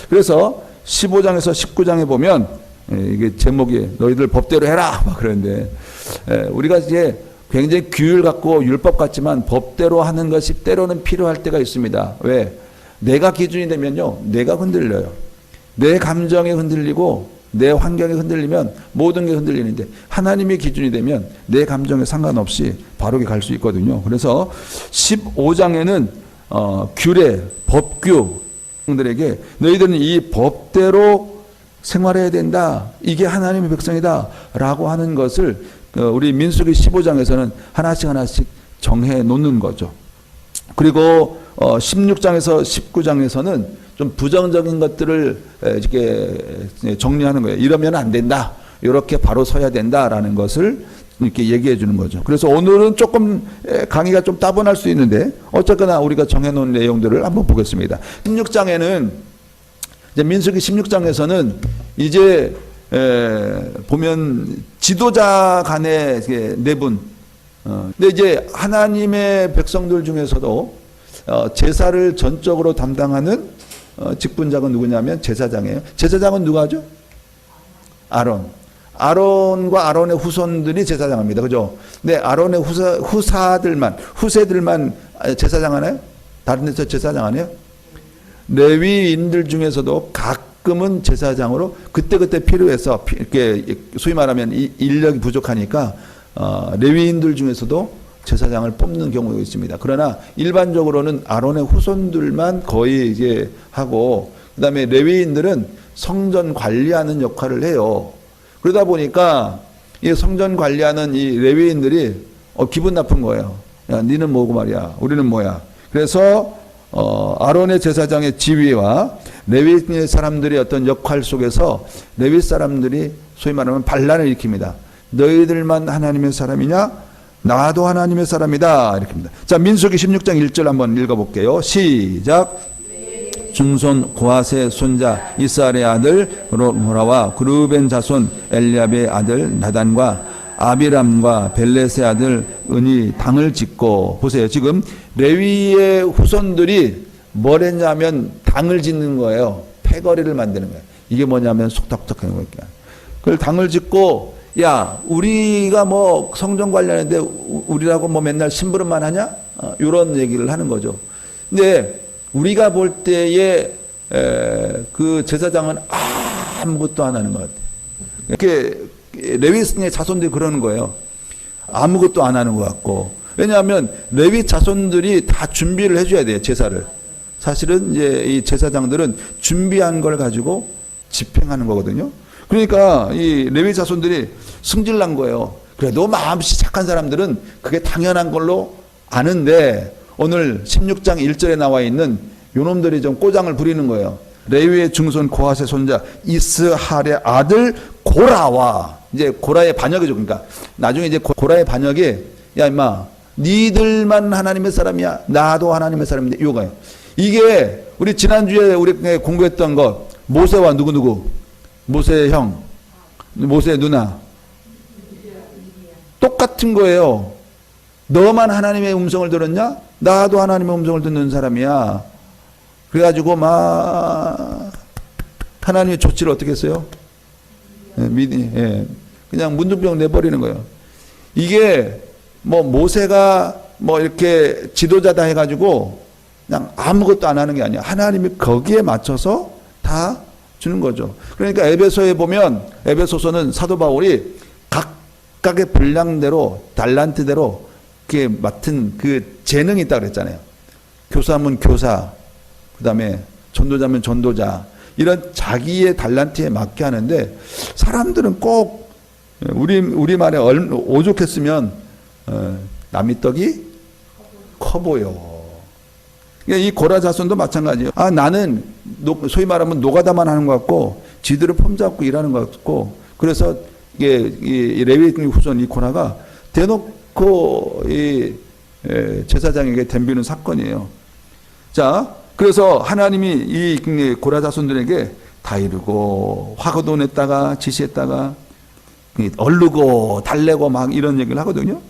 그래서 15장에서 19장에 보면 이게 제목이 너희들 법대로 해라 막 그러는데, 우리가 이제 굉장히 규율 같고 율법 같지만 법대로 하는 것이 때로는 필요할 때가 있습니다. 왜? 내가 기준이 되면요, 내가 흔들려요. 내 감정이 흔들리고 내 환경이 흔들리면 모든 게 흔들리는데, 하나님의 기준이 되면 내 감정에 상관없이 바르게 갈 수 있거든요. 그래서 15장에는 규례, 법규들에게 너희들은 이 법대로 생활해야 된다, 이게 하나님의 백성이다 라고 하는 것을 우리 민수기 15장에서는 하나씩 정해 놓는 거죠. 그리고 16장에서 19장에서는 좀 부정적인 것들을 이렇게 정리하는 거예요. 이러면 안 된다, 이렇게 바로 서야 된다라는 것을 이렇게 얘기해 주는 거죠. 그래서 오늘은 조금 강의가 좀 따분할 수 있는데 어쨌거나 우리가 정해놓은 내용들을 한번 보겠습니다. 16장에는 이제 민수기 16장에서는 이제 보면 지도자 간의 내분. 근데 이제 하나님의 백성들 중에서도 제사를 전적으로 담당하는 직분자가 누구냐면 제사장이에요. 제사장은 누가 하죠? 아론. 아론과 아론의 후손들이 제사장합니다. 그죠? 근데 아론의 후세들만 제사장 하나요? 다른 데서 제사장 안 해요? 레위인들 중에서도 가끔은 제사장으로 그때그때 필요해서, 이렇게 소위 말하면 인력이 부족하니까 레위인들 중에서도 제사장을 뽑는 경우가 있습니다. 그러나 일반적으로는 아론의 후손들만 거의 이제 하고, 그 다음에 레위인들은 성전 관리하는 역할을 해요. 그러다 보니까 이 성전 관리하는 이 레위인들이 기분 나쁜 거예요. 야, 니는 뭐고 말이야, 우리는 뭐야. 그래서 아론의 제사장의 지위와 레위 사람들의 어떤 역할 속에서 레위 사람들이 소위 말하면 반란을 일으킵니다. 너희들만 하나님의 사람이냐? 나도 하나님의 사람이다. 이렇게 합니다. 자, 민수기 16장 1절 한번 읽어볼게요. 시작. 중손 고하세 손자 이스라엘의 아들 모라와 그루벤 자손 엘리압의 아들 나단과 아비람과 벨렛의 아들 은이 당을 짓고, 보세요. 지금 레위의 후손들이 뭘 했냐면 당을 짓는 거예요. 패거리를 만드는 거예요. 이게 뭐냐면 속닥속닥 하는 거예요. 그걸 당을 짓고, 야, 우리가 뭐 성전 관리하는데 우리라고 뭐 맨날 심부름만 하냐? 이런 얘기를 하는 거죠. 근데 우리가 볼 때에 그 제사장은 아무것도 안 하는 것 같아요. 이렇게 레위의 자손들이 그러는 거예요. 아무것도 안 하는 것 같고. 왜냐하면 레위 자손들이 다 준비를 해줘야 돼요, 제사를. 사실은 이제 이 제사장들은 준비한 걸 가지고 집행하는 거거든요. 그러니까 이 레위 자손들이 승질난 거예요. 그래도 마음씨 착한 사람들은 그게 당연한 걸로 아는데, 오늘 16장 1절에 나와 있는 요놈들이 좀 꼬장을 부리는 거예요. 레위의 중손 고하세 손자 이스할의 아들 고라와, 이제 고라의 반역이죠. 그러니까 나중에 이제 고라의 반역이, 야 임마, 니들만 하나님의 사람이야, 나도 하나님의 사람인데, 이거예요. 이게 우리 지난주에 우리 공부했던 것, 모세와 누구 모세의 형, 모세의 누나, 똑같은 거예요. 너만 하나님의 음성을 들었냐? 나도 하나님의 음성을 듣는 사람이야. 그래가지고 막 하나님의 조치를 어떻게 했어요? 그냥 문둥병 내버리는 거예요. 이게 뭐 모세가 뭐 이렇게 지도자다 해가지고 그냥 아무것도 안 하는 게 아니야. 하나님이 거기에 맞춰서 다 주는 거죠. 그러니까 에베소에 보면, 에베소서는 사도 바울이 각각의 분량대로, 달란트대로 그게 맡은 그 재능이 있다고 그랬잖아요. 교사면 교사, 그 다음에 전도자면 전도자, 이런 자기의 달란트에 맞게 하는데, 사람들은 꼭 우리말에 오죽했으면 남의 떡이 커 보여. 이 고라 자손도 마찬가지예요. 나는 소위 말하면 노가다만 하는 것 같고 지들은 폼 잡고 일하는 것 같고, 그래서 이 레위 후손 이 고라가 대놓고 이 제사장에게 덤비는 사건이에요. 자, 그래서 하나님이 이 고라 자손들에게 다 이루고 화도 냈다가 지시했다가 얼르고 달래고 막 이런 얘기를 하거든요.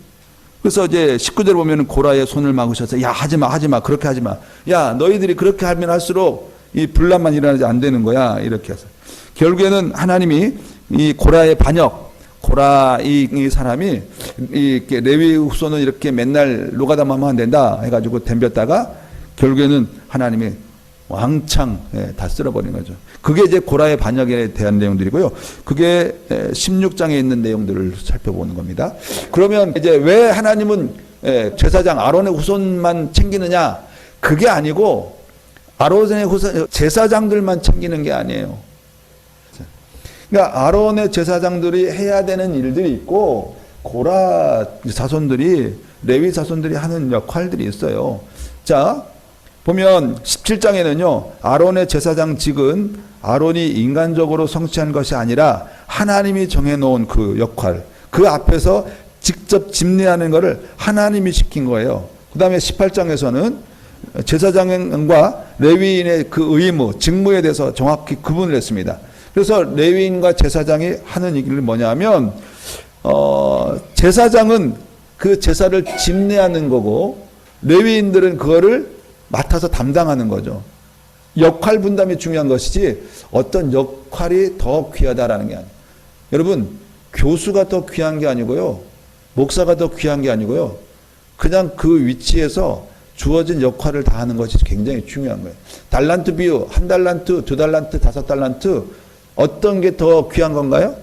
그래서 이제 19절 보면 고라의 손을 막으셔서, 야, 하지마, 그렇게 하지마. 야, 너희들이 그렇게 하면 할수록 이 분란만 일어나지 안 되는 거야. 이렇게 해서 결국에는 하나님이 이 고라의 반역, 고라 이 사람이 이 레위 후손은 이렇게 맨날 노가다만 하면 안 된다 해가지고 덤볐다가 결국에는 하나님이 왕창 다 쓸어버린 거죠. 그게 이제 고라의 반역에 대한 내용들이고요. 그게 16장에 있는 내용들을 살펴보는 겁니다. 그러면 이제 왜 하나님은 제사장 아론의 후손만 챙기느냐? 그게 아니고 아론의 후손 제사장들만 챙기는 게 아니에요. 그러니까 아론의 제사장들이 해야 되는 일들이 있고 고라 자손들이 레위 자손들이 하는 역할들이 있어요. 자, 보면 17장에는요. 아론의 제사장직은 아론이 인간적으로 성취한 것이 아니라 하나님이 정해놓은 그 역할, 그 앞에서 직접 집례하는 것을 하나님이 시킨 거예요. 그 다음에 18장에서는 제사장과 레위인의 그 의무, 직무에 대해서 정확히 구분을 했습니다. 그래서 레위인과 제사장이 하는 얘기를 뭐냐면 제사장은 그 제사를 집례하는 거고 레위인들은 그거를 맡아서 담당하는 거죠. 역할 분담이 중요한 것이지 어떤 역할이 더 귀하다라는 게 아니에요. 여러분, 교수가 더 귀한 게 아니고요. 목사가 더 귀한 게 아니고요. 그냥 그 위치에서 주어진 역할을 다 하는 것이 굉장히 중요한 거예요. 달란트 비유, 1달란트, 2달란트, 5달란트 어떤 게 더 귀한 건가요?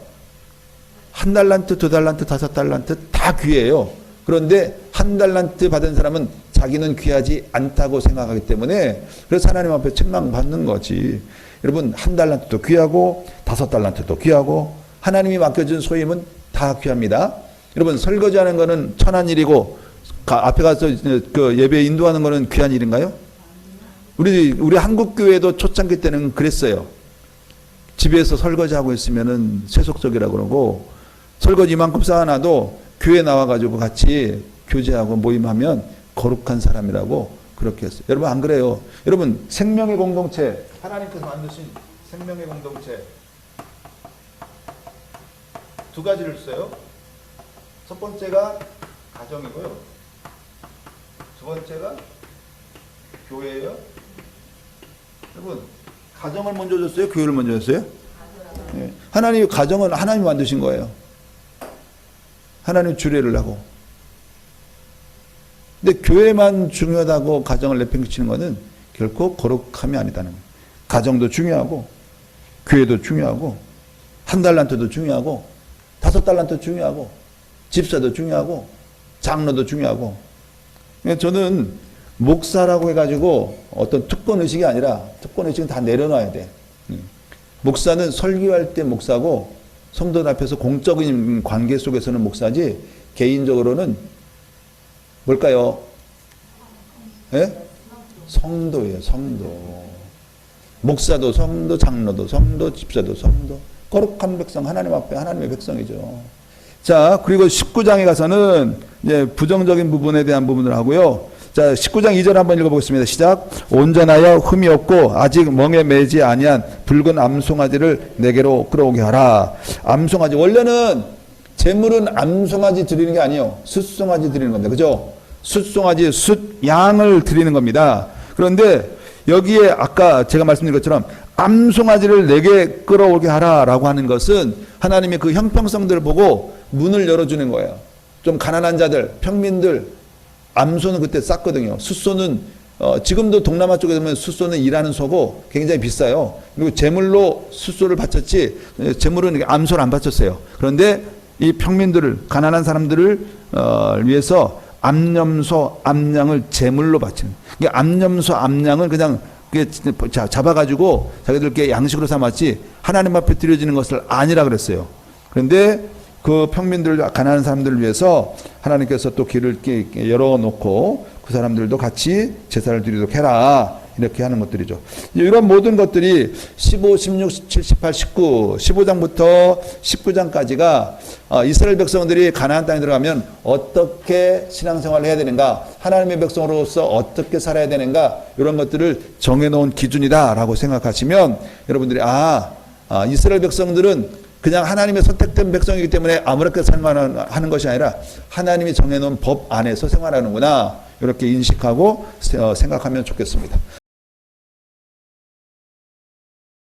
1달란트, 2달란트, 5달란트 다 귀해요. 그런데 1달란트 받은 사람은 자기는 귀하지 않다고 생각하기 때문에 그래서 하나님 앞에 책망받는 거지. 여러분, 1달란트도 귀하고 5달란트도 귀하고 하나님이 맡겨준 소임은 다 귀합니다. 여러분, 설거지하는 거는 천한 일이고 앞에 가서 그 예배 인도하는 거는 귀한 일인가요? 우리 한국 교회도 초창기 때는 그랬어요. 집에서 설거지하고 있으면은 세속적이라고 그러고 설거지 이만큼 쌓아놔도 교회 나와가지고 같이 교제하고 모임하면 거룩한 사람이라고 그렇게 했어요. 여러분 안 그래요? 여러분 생명의 공동체, 하나님께서 만드신 생명의 공동체 두 가지를 써요. 첫 번째가 가정이고요. 두 번째가 교회예요. 여러분 가정을 먼저 줬어요? 교회를 먼저 줬어요? 네. 하나님 가정은 하나님이 만드신 거예요. 하나님 주례를 하고. 근데 교회만 중요하다고 가정을 내팽개치는 것은 결코 거룩함이 아니다는 거예요. 가정도 중요하고 교회도 중요하고 1달란트도 중요하고 5달란트 중요하고 집사도 중요하고 장로도 중요하고. 저는 목사라고 해가지고 어떤 특권의식이 아니라 특권의식은 다 내려놔야 돼. 목사는 설교할 때 목사고 성도들 앞에서 공적인 관계 속에서는 목사지 개인적으로는 뭘까요? 예? 성도예요. 성도. 목사도 성도, 장로도 성도, 집사도 성도. 거룩한 백성, 하나님 앞에 하나님의 백성이죠. 자, 그리고 19장에 가서는 이제 부정적인 부분에 대한 부분을 하고요. 자, 19장 2절 한번 읽어보겠습니다. 시작. 온전하여 흠이 없고 아직 멍에 매지 아니한 붉은 암송아지를 내게로 끌어오게 하라. 암송아지. 원래는 제물은 암송아지 드리는 게 아니에요. 숫송아지 드리는 겁니다. 그죠? 숫송아지, 숫양을 드리는 겁니다. 그런데 여기에 아까 제가 말씀드린 것처럼 암송아지를 내게 끌어오게 하라라고 하는 것은 하나님의 그 형평성들을 보고 문을 열어주는 거예요. 좀 가난한 자들, 평민들, 암소는 그때 쌌거든요. 숫소는 지금도 동남아 쪽에 보면 숫소는 일하는 소고 굉장히 비싸요. 그리고 제물로 숫소를 바쳤지 제물은 암소를 안 바쳤어요. 그런데 이 평민들을 가난한 사람들을 위해서 암염소, 암양을 제물로 바치는. 그러니까 암염소, 암양은 그냥 잡아가지고 자기들께 양식으로 삼았지 하나님 앞에 드려지는 것을 아니라 그랬어요. 그런데 그 평민들, 가난한 사람들을 위해서 하나님께서 또 길을 열어놓고 그 사람들도 같이 제사를 드리도록 해라. 이렇게 하는 것들이죠. 이런 모든 것들이 15, 16, 17, 18, 19, 15장부터 19장까지가 이스라엘 백성들이 가나안 땅에 들어가면 어떻게 신앙생활을 해야 되는가, 하나님의 백성으로서 어떻게 살아야 되는가, 이런 것들을 정해놓은 기준이다라고 생각하시면 여러분들이 이스라엘 백성들은 그냥 하나님의 선택된 백성이기 때문에 아무렇게 생활하는 것이 아니라 하나님이 정해놓은 법 안에서 생활하는구나, 이렇게 인식하고 생각하면 좋겠습니다.